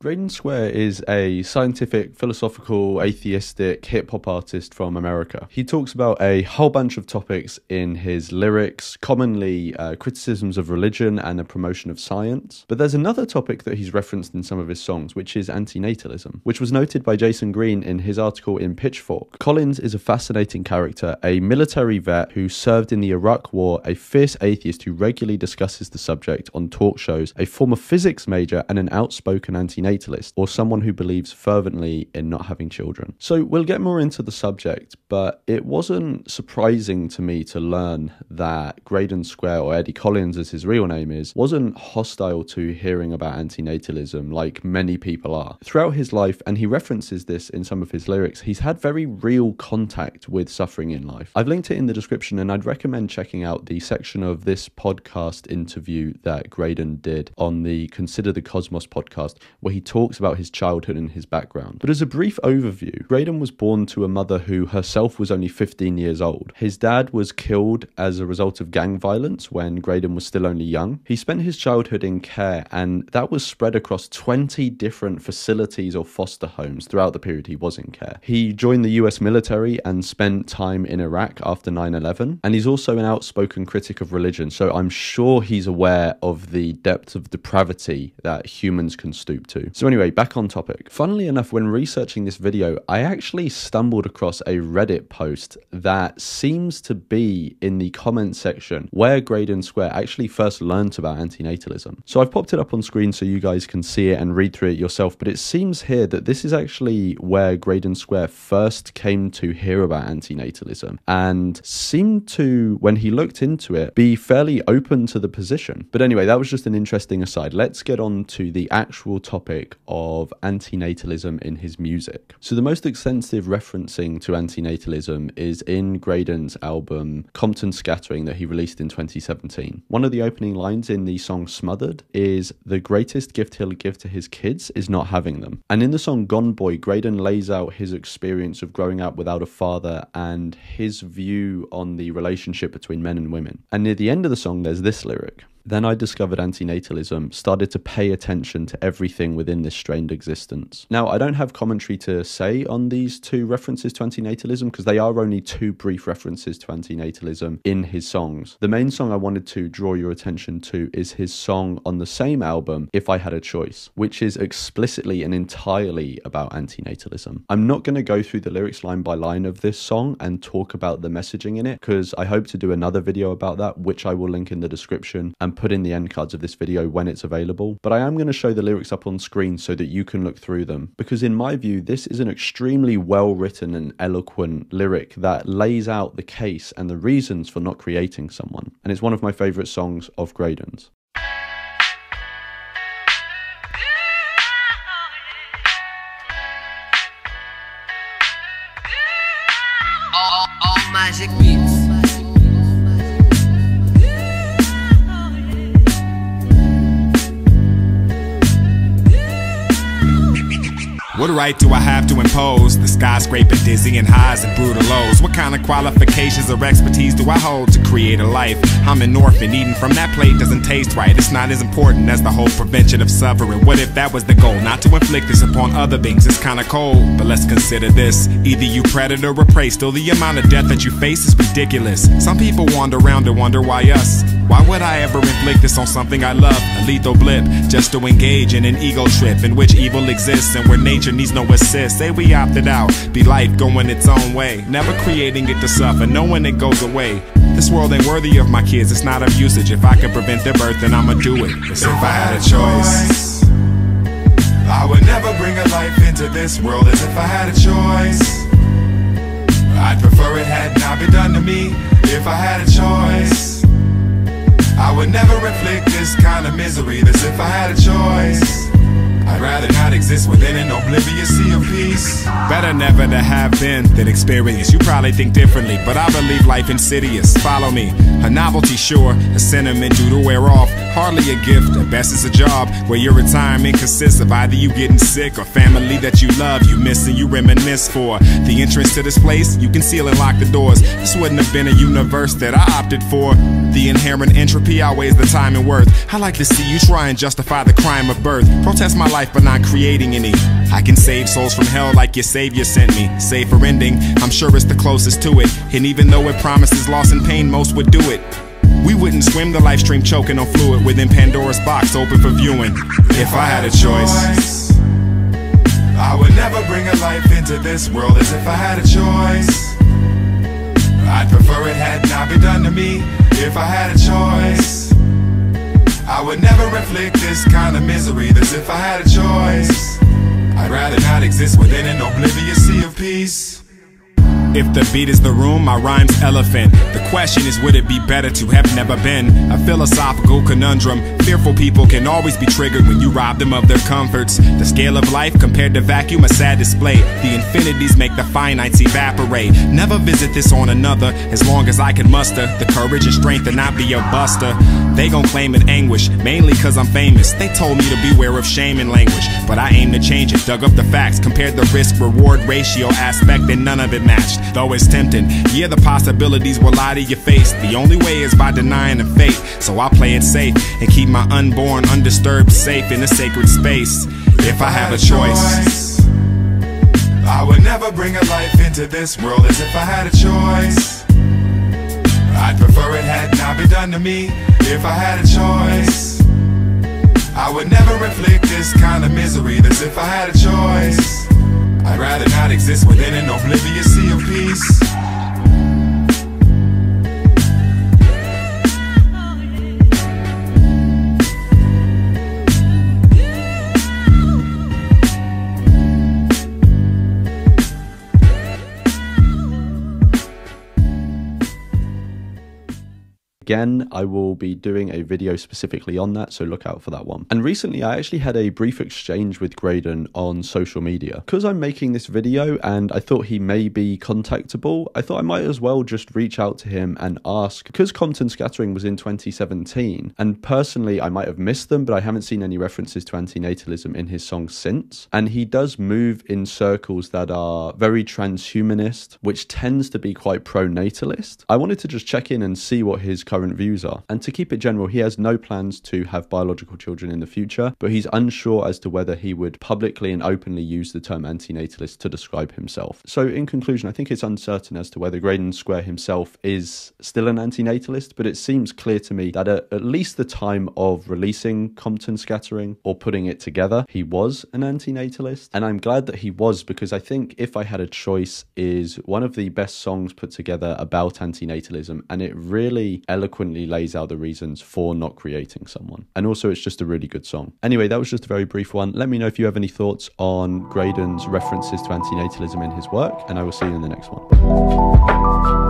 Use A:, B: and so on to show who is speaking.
A: Greydon Square is a scientific, philosophical, atheistic hip-hop artist from America. He talks about a whole bunch of topics in his lyrics, commonly criticisms of religion and a promotion of science. But there's another topic that he's referenced in some of his songs, which is antinatalism, which was noted by Jason Green in his article in Pitchfork. Collins is a fascinating character, a military vet who served in the Iraq War, a fierce atheist who regularly discusses the subject on talk shows, a former physics major, and an outspoken antinatalist, or someone who believes fervently in not having children. So we'll get more into the subject, but it wasn't surprising to me to learn that Greydon Square, or Eddie Collins as his real name is, wasn't hostile to hearing about antinatalism like many people are. Throughout his life, and he references this in some of his lyrics, he's had very real contact with suffering in life. I've linked it in the description, and I'd recommend checking out the section of this podcast interview that Greydon did on the Consider the Cosmos podcast, where he talks about his childhood and his background. But as a brief overview, Greydon was born to a mother who herself was only 15 years old. His dad was killed as a result of gang violence when Greydon was still only young. He spent his childhood in care, and that was spread across 20 different facilities or foster homes throughout the period he was in care. He joined the US military and spent time in Iraq after 9/11, and he's also an outspoken critic of religion, so I'm sure he's aware of the depth of depravity that humans can stoop to. So anyway, back on topic. Funnily enough, when researching this video, I actually stumbled across a Reddit post that seems to be in the comment section where Greydon Square actually first learned about antinatalism. So I've popped it up on screen so you guys can see it and read through it yourself, but it seems here that this is actually where Greydon Square first came to hear about antinatalism and seemed to, when he looked into it, be fairly open to the position. But anyway, that was just an interesting aside. Let's get on to the actual topic of antinatalism in his music. So the most extensive referencing to antinatalism is in Greydon's album Compton Scattering that he released in 2017. One of the opening lines in the song Smothered is, "The greatest gift he'll give to his kids is not having them." And in the song Gone Boy, Greydon lays out his experience of growing up without a father and his view on the relationship between men and women. And near the end of the song, there's this lyric: "Then I discovered antinatalism, started to pay attention to everything within this strained existence." Now, I don't have commentary to say on these two references to antinatalism because they are only two brief references to antinatalism in his songs. The main song I wanted to draw your attention to is his song on the same album, If I Had a Choice, which is explicitly and entirely about antinatalism. I'm not going to go through the lyrics line by line of this song and talk about the messaging in it because I hope to do another video about that, which I will link in the description and put in the end cards of this video when it's available. But I am going to show the lyrics up on screen so that you can look through them, because in my view this is an extremely well written and eloquent lyric that lays out the case and the reasons for not creating someone, and it's one of my favourite songs of Greydon's.
B: All magic beats.
C: What right do I have to impose the skyscraper dizzy and highs and brutal lows? What kind of qualifications or expertise do I hold to create a life? I'm an orphan, eating from that plate doesn't taste right. It's not as important as the whole prevention of suffering. What if that was the goal? Not to inflict this upon other beings. It's kinda cold, but let's consider this. Either you predator or prey, still the amount of death that you face is ridiculous. Some people wander around and wonder why us? Why would I ever inflict this on something I love? A lethal blip, just to engage in an ego trip in which evil exists and where nature needs no assist. Say we opted out, be life going its own way, never creating it to suffer, knowing it goes away. This world ain't worthy of my kids, it's not of usage. If I can prevent their birth, then I'ma do it. If I had a choice, I would never bring a life into this world. As if I had a choice, I'd prefer it had not been done to me. If I had a choice, I would never inflict this kind of misery. As if I had a choice, I'd rather not exist within an oblivious sea of peace. Better never to have been than experience. You probably think differently, but I believe life insidious. Follow me, a novelty sure, a sentiment due to wear off. Hardly a gift, at best it's a job where your retirement consists of either you getting sick or family that you love you miss and you reminisce for. The entrance to this place, you can seal and lock the doors. This wouldn't have been a universe that I opted for. The inherent entropy outweighs the time and worth. I like to see you try and justify the crime of birth. Protest my life but not creating any. I can save souls from hell like your savior sent me. Safer ending, I'm sure it's the closest to it. And even though it promises loss and pain, most would do it. We wouldn't swim the life stream choking on fluid within Pandora's box open for viewing. If I had a choice, I would never bring a life into this world as if I had a choice. I'd prefer it had not been done to me. If I had a choice, I would never inflict this kind of misery as if I had a choice. I'd rather not exist within an oblivious sea of peace. If the beat is the room, my rhyme's elephant. The question is, would it be better to have never been? A philosophical conundrum. Fearful people can always be triggered when you rob them of their comforts. The scale of life compared to vacuum, a sad display. The infinities make the finites evaporate. Never visit this on another, as long as I can muster the courage and strength to not be a buster. They gon' claim it anguish, mainly cause I'm famous. They told me to beware of shame and language, but I aim to change it. Dug up the facts, compared the risk-reward ratio aspect, and none of it matched. Though it's tempting, yeah, the possibilities will lie to your face. The only way is by denying the fate. So I play it safe and keep my unborn undisturbed safe in a sacred space. If I have a choice, I would never bring a life into this world as if I had a choice. I'd prefer it had not been done to me. If I had a choice, I would never inflict this kind of misery as if I had a choice. I'd rather not exist within an oblivious sea of peace.
A: Again, I will be doing a video specifically on that, so look out for that one. And recently, I actually had a brief exchange with Greydon on social media. Because I'm making this video and I thought he may be contactable, I thought I might as well just reach out to him and ask. Because Compton Scattering was in 2017, and personally, I might have missed them, but I haven't seen any references to antinatalism in his songs since. And he does move in circles that are very transhumanist, which tends to be quite pro-natalist. I wanted to just check in and see what his current views are. And to keep it general, he has no plans to have biological children in the future, but he's unsure as to whether he would publicly and openly use the term antinatalist to describe himself. So in conclusion, I think it's uncertain as to whether Greydon Square himself is still an antinatalist, but it seems clear to me that at least the time of releasing Compton Scattering or putting it together, he was an antinatalist. And I'm glad that he was, because I think If I Had a Choice is one of the best songs put together about antinatalism, and it really eloquently lays out the reasons for not creating someone. And also, it's just a really good song. Anyway, that was just a very brief one. Let me know if you have any thoughts on Greydon's references to antinatalism in his work, and I will see you in the next one.